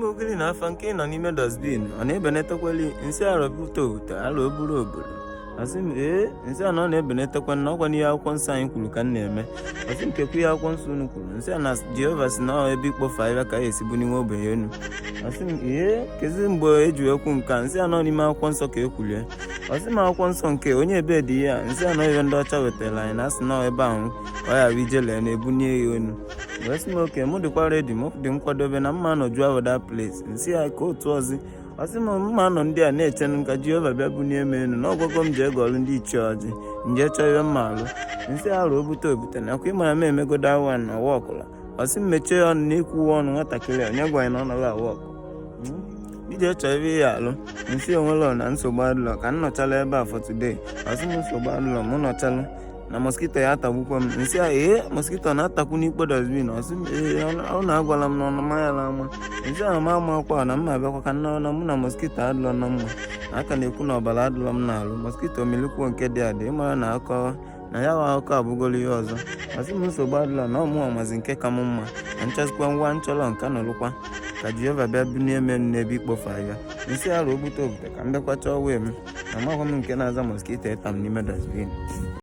Ogili na afa nke nọ n'ime dustbin ọ na-ebenetekwali nsị arọpụta obute ala oburu obodo. Asị m nsị a na ọ na-ebenetekwa na ọgwa n'ihe akwụkwọ nsọ anyị kwuru ka m na-eme. Asị m kekwa ihe akwụkwọ nsọ unu kwuru nsị a na Jehova si na ọ ebe ikpofu ahịhịa ka ya esibu n'ime ogbenye enu. Asị m kezi mgbe eji ekwu nke a nsị a nọ n'ime akwụkwọ nsọ ka ekwulie. Ọsị m akwụkwọ nsọ nke onye ebe dị ya nsị a nọ ebe ndị ọcha wetara anyị na asị na ebe ahụ ka ọ ya bụ ijele na-ebunye ya enu. Wee sị m oke mụ dịkwa redi m dị nkwadobe na mma nọju awụda place nsị ya ka otu ọzọ. Ọsị m mma nọ ndị a na-eche ka Jehova bịa bunie m enu na ọgwụgwọ m ji egolu ndị ichie ọjị nje chọọ ihe mma alụ nsị arụ obute na akwa ịmara m emegodo awa na ọwa ọkụla. Ọsị m mechie ọnụ na ikwu ọnụ nwatakịrị onye gwa anyị na ọ nọrọ awa ọkụ ije chọọ ebe ihe alụ nsị onwelọ na nsogbu adịlọ ka m nọchala ebe a for today. Ọsị m nsogbu adịlọ m nọchalụ na mosquito ya atagbukwa m nsị a mosquito na-atakwu n'ikpo dustbin. Ọsị m ọ na-agwala m n'ọnụ maya na ama nsị a ma ama akwa na mma abịakwa ka nna na mụ na mosquito adịlọ na mma aka na-ekwu na ọbara adịlọ m n'alụ mosquito milikwuo nke dị adị ịmara na akọ na ya wa akọ abụgolo ihe ọzọ. Ọsị m nsogbu adịlọ na ọmụ ọmazi nke ka m mma na nchezikwa ngwa nchọrọ nka nọrụkwa ka Jehova bịa bunie m n'ebe ikpofu ahịhịa nsị arụ obute ka m bịakwa chọọ wee m na mahụ m nke na-aza mosquito ịta m n'ime dustbin.